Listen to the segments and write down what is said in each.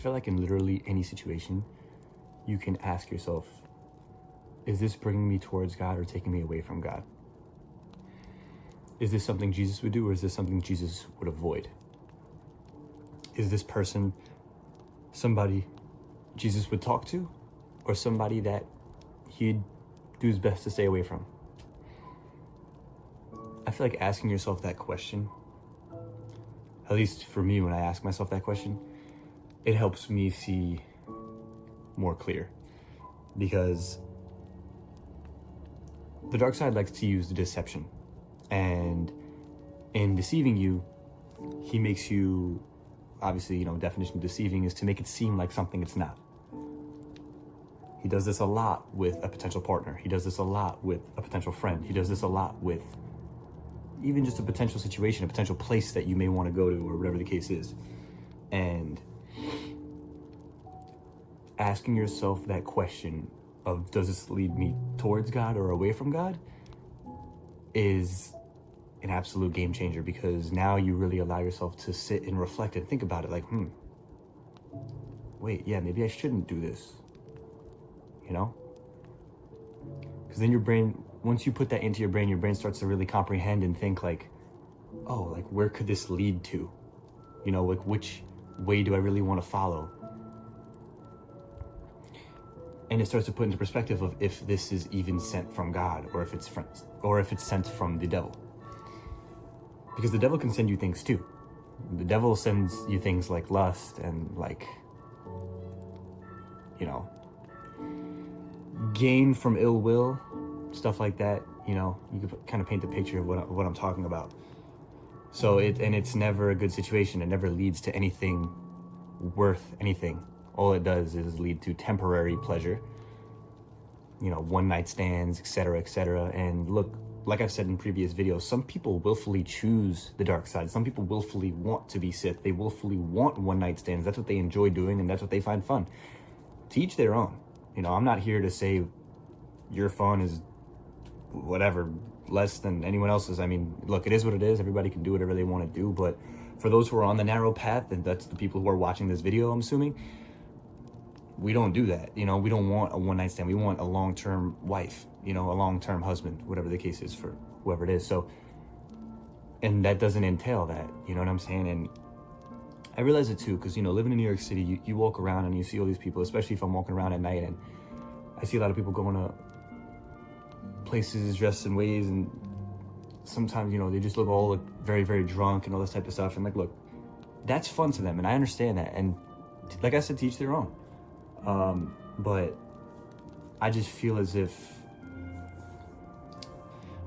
feel like in literally any situation, you can ask yourself, is this bringing me towards God or taking me away from God? Is this something Jesus would do, or is this something Jesus would avoid? Is this person somebody Jesus would talk to, or somebody that he'd do his best to stay away from? I feel like asking yourself that question, at least for me, when I ask myself that question, it helps me see more clear, because the dark side likes to use the deception, and in deceiving you, he makes you, obviously, definition of deceiving is to make it seem like something it's not. He does this a lot with a potential partner. He does this a lot with a potential friend. He does this a lot with even just a potential situation, a potential place that you may want to go to, or whatever the case is. And asking yourself that question of, does this lead me towards God or away from God, is an absolute game changer, because now you really allow yourself to sit and reflect and think about it like, wait, yeah, maybe I shouldn't do this, Because then your brain, once you put that into your brain starts to really comprehend and think like, oh, like where could this lead to? Like which way do I really want to follow? And it starts to put into perspective of if this is even sent from God, or if it's sent from the devil. Because the devil can send you things too. The devil sends you things like lust and like, gain from ill will, stuff like that. You can kind of paint the picture of what I'm talking about. So it's never a good situation. It never leads to anything worth anything. All it does is lead to temporary pleasure, one night stands, etc., etc. And look, like I've said in previous videos, some people willfully choose the dark side. Some people willfully want to be Sith. They willfully want one night stands. That's what they enjoy doing, and that's what they find fun. To each their own. I'm not here to say your fun is whatever, less than anyone else's. I mean, look, it is what it is. Everybody can do whatever they want to do. But for those who are on the narrow path, and that's the people who are watching this video, I'm assuming, we don't do that. We don't want a one night stand. We want a long-term wife, a long-term husband, whatever the case is for whoever it is. So, and that doesn't entail that, you know what I'm saying? And I realize it too, because, living in New York City, you walk around and you see all these people, especially if I'm walking around at night, and I see a lot of people going to places dressed in ways, and sometimes, they just look very, very drunk and all this type of stuff. And like, look, that's fun to them, and I understand that. And like I said, to each their own. But I just feel as if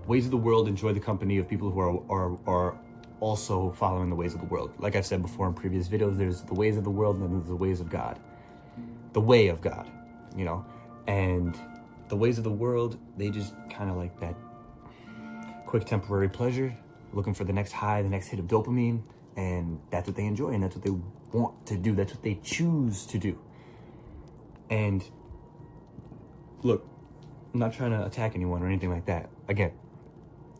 ways of the world enjoy the company of people who are also following the ways of the world. Like I've said before in previous videos, there's the ways of the world and then there's the ways of God. The way of God, and the ways of the world, they just kind of like that quick temporary pleasure, looking for the next high, the next hit of dopamine, and that's what they enjoy, and that's what they want to do. That's what they choose to do. And look, I'm not trying to attack anyone or anything like that. Again,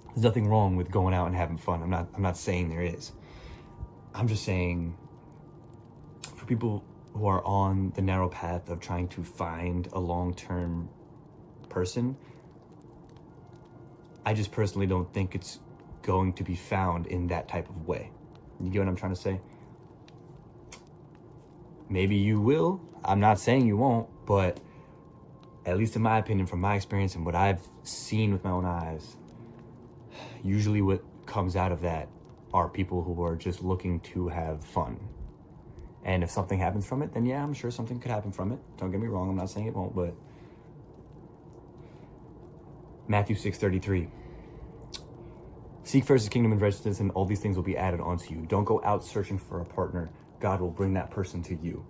there's nothing wrong with going out and having fun. I'm not saying there is. I'm just saying, for people who are on the narrow path of trying to find a long-term person, I just personally don't think it's going to be found in that type of way. You get what I'm trying to say? Maybe you will. I'm not saying you won't, but at least in my opinion, from my experience and what I've seen with my own eyes, usually what comes out of that are people who are just looking to have fun. And if something happens from it, then yeah, I'm sure something could happen from it. Don't get me wrong, I'm not saying it won't, but Matthew 6:33. Seek first his kingdom and righteousness, and all these things will be added onto you. Don't go out searching for a partner. God will bring that person to you.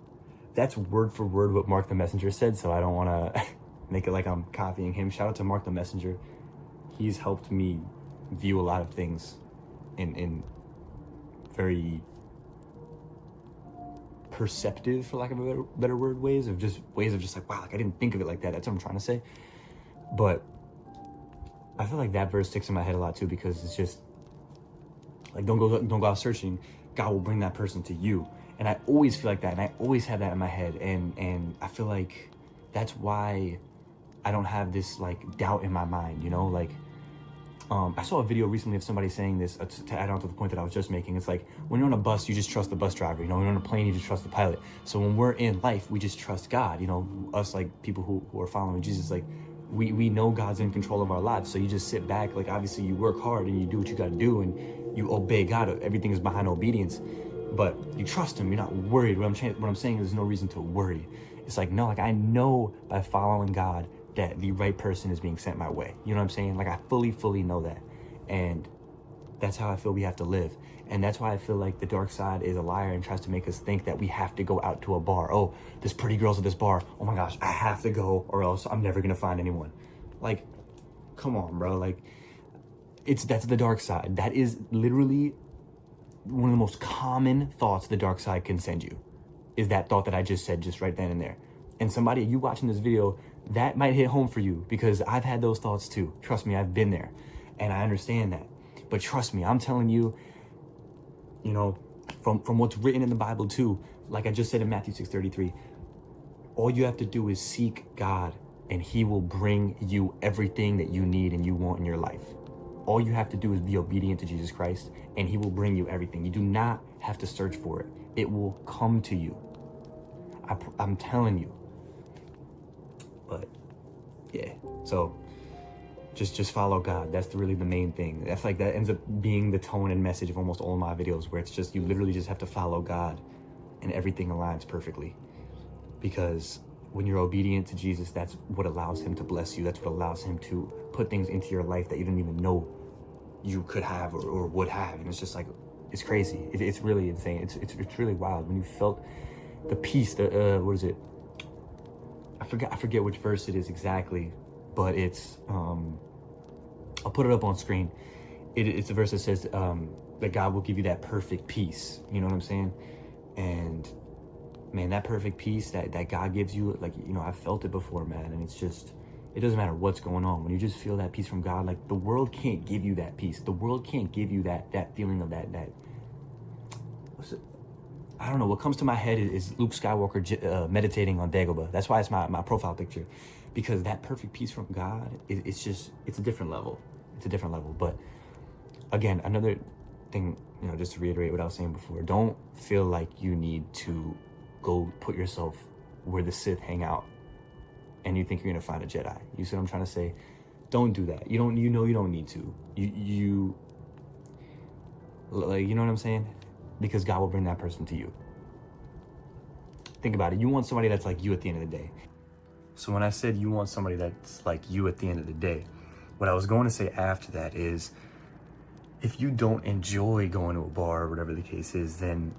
That's word for word what Mark the Messenger said, so I don't want to make it like I'm copying him. Shout out to Mark the Messenger. He's helped me view a lot of things in very perceptive, for lack of a better word, ways of just like, wow, like I didn't think of it like that. That's what I'm trying to say. But I feel like that verse sticks in my head a lot too, because it's just like, don't go out searching. God will bring that person to you. And I always feel like that, and I always have that in my head, and I feel like that's why I don't have this like doubt in my mind, you know, like I saw a video recently of somebody saying this to add on to the point that I was just making. It's like when you're on a bus, you just trust the bus driver. You know, when you're on a plane, you just trust the pilot. So when we're in life, we just trust God. You know, us like people who are following Jesus, like we know God's in control of our lives. So you just sit back. Like obviously you work hard and you do what you got to do and you obey God. Everything is behind obedience, but you trust Him. You're not worried. What I'm saying is there's no reason to worry. It's like no, like I know by following God that the right person is being sent my way. You know what I'm saying? Like I fully know that. And that's how I feel we have to live. And that's why I feel like the dark side is a liar and tries to make us think that we have to go out to a bar. Oh, this pretty girl's at this bar. Oh my gosh, I have to go or else I'm never gonna find anyone. Like, come on, bro. Like, that's the dark side. That is literally one of the most common thoughts the dark side can send you, is that thought that I just said just right then and there. And somebody, you watching this video, that might hit home for you because I've had those thoughts too. Trust me, I've been there and I understand that. But trust me, I'm telling you, you know, from what's written in the Bible too, like I just said in Matthew 6:33, all you have to do is seek God and He will bring you everything that you need and you want in your life. All you have to do is be obedient to Jesus Christ and He will bring you everything. You do not have to search for it. It will come to you. I'm telling you. But yeah, so just follow God. That's really the main thing. That's like, that ends up being the tone and message of almost all of my videos, where it's just, you literally just have to follow God and everything aligns perfectly. Because when you're obedient to Jesus, that's what allows Him to bless you. That's what allows Him to put things into your life that you didn't even know you could have or would have. And it's just like, it's crazy. It's really insane. It's really wild. When you felt the peace, what is it? I forget which verse it is exactly, but it's, I'll put it up on screen. It's a verse that says that God will give you that perfect peace. You know what I'm saying? And man, that perfect peace that God gives you, like, you know, I've felt it before, man. And it's just, it doesn't matter what's going on. When you just feel that peace from God, like the world can't give you that peace. The world can't give you that feeling of that, what's it? I don't know, what comes to my head is Luke Skywalker meditating on Dagobah. That's why it's my profile picture, because that perfect peace from God, it's a different level. It's a different level. But again, another thing, you know, just to reiterate what I was saying before, don't feel like you need to go put yourself where the Sith hang out and you think you're gonna find a Jedi. You see what I'm trying to say? Don't do that. You don't need to. You like, you know what I'm saying? Because God will bring that person to you. Think about it. You want somebody that's like you at the end of the day. So when I said you want somebody that's like you at the end of the day, what I was going to say after that is, if you don't enjoy going to a bar or whatever the case is, then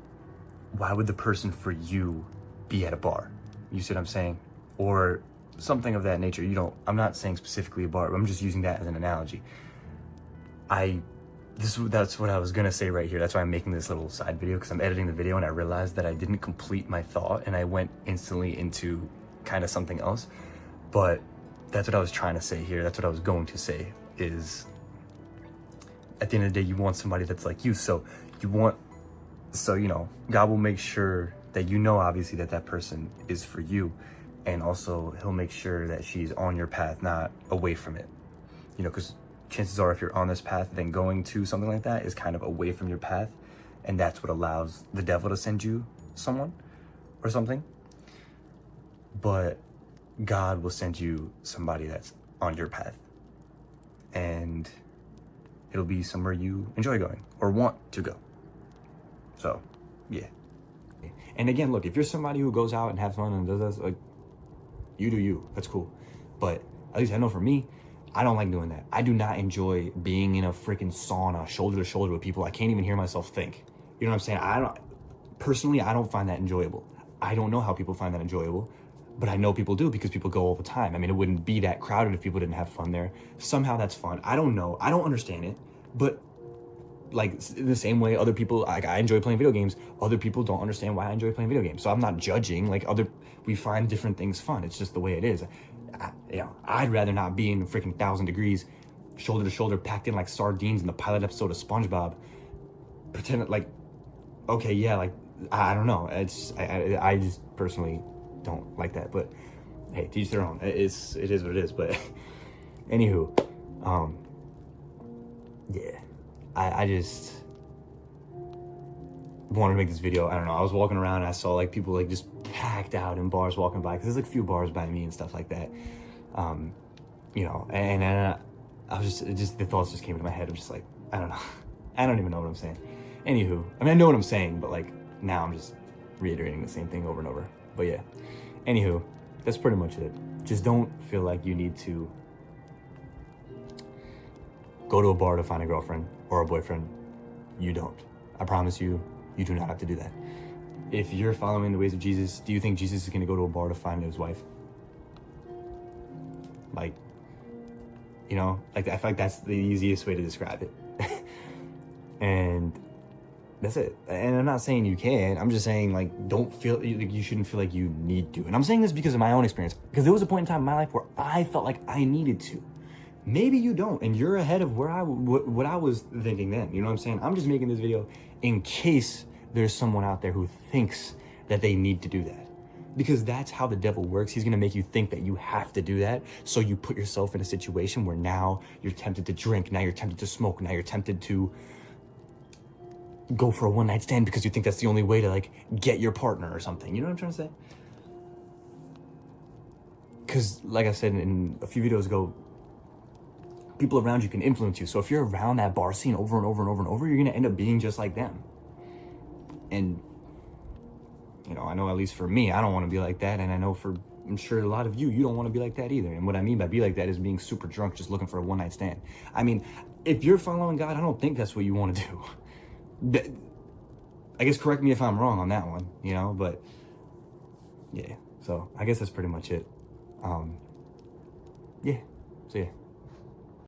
why would the person for you be at a bar? You see what I'm saying? Or something of that nature. I'm not saying specifically a bar, but I'm just using that as an analogy. That's what I was gonna say right here. That's why I'm making this little side video, because I'm editing the video and I realized that I didn't complete my thought and I went instantly into kind of something else. But that's what I was trying to say here. That's what I was going to say, is at the end of the day, you want somebody that's like you. So you know, God will make sure that you know, obviously, that person is for you. And also He'll make sure that she's on your path, not away from it. You know, because chances are if you're on this path, then going to something like that is kind of away from your path. And that's what allows the devil to send you someone or something. But God will send you somebody that's on your path. And it'll be somewhere you enjoy going or want to go. So, yeah. And again, look, if you're somebody who goes out and has fun and does this, like, you do you. That's cool. But at least I know for me, I don't like doing that. I do not enjoy being in a freaking sauna, shoulder to shoulder with people. I can't even hear myself think. You know what I'm saying? Personally, I don't find that enjoyable. I don't know how people find that enjoyable, but I know people do because people go all the time. I mean, it wouldn't be that crowded if people didn't have fun there. Somehow that's fun. I don't know. I don't understand it, but like in the same way other people, like I enjoy playing video games, other people don't understand why I enjoy playing video games. So I'm not judging. Like we find different things fun. It's just the way it is. I'd rather not be in freaking 1,000 degrees, shoulder to shoulder, packed in like sardines in the pilot episode of SpongeBob, pretend like, okay, yeah, like I don't know. I just personally don't like that. But hey, to each their own. It is what it is. But anywho, yeah, I just wanted to make this video. I don't know. I was walking around and I saw like people like just packed out in bars walking by, because there's like a few bars by me and stuff like that. You know, and I was just the thoughts just came into my head. I'm just like, I don't know. I don't even know what I'm saying. Anywho, I mean, I know what I'm saying, but like now I'm just reiterating the same thing over and over. But yeah, anywho, that's pretty much it. Just don't feel like you need to go to a bar to find a girlfriend or a boyfriend. You don't. I promise you, you do not have to do that. If you're following the ways of Jesus, do you think Jesus is going to go to a bar to find his wife? Like, you know, like I feel like that's the easiest way to describe it. And that's it. And I'm not saying you can. I'm just saying, like, don't feel like you shouldn't feel like you need to. And I'm saying this because of my own experience. Because there was a point in time in my life where I felt like I needed to. Maybe you don't, and you're ahead of where what I was thinking then. You know what I'm saying? I'm just making this video in case there's someone out there who thinks that they need to do that. Because that's how the devil works. He's gonna make you think that you have to do that. So you put yourself in a situation where now you're tempted to drink, now you're tempted to smoke, now you're tempted to go for a one-night stand because you think that's the only way to like get your partner or something. You know what I'm trying to say? Because like I said in a few videos ago, people around you can influence you. So if you're around that bar scene over and over and over and over, you're gonna end up being just like them. And you know, I know at least for me, I don't want to be like that. And I know I'm sure a lot of you don't want to be like that either. And what I mean by be like that is being super drunk, just looking for a one-night stand. I mean, if you're following God, I don't think that's what you want to do. I guess correct me if I'm wrong on that one, you know, but yeah. So I guess that's pretty much it. Yeah. So yeah.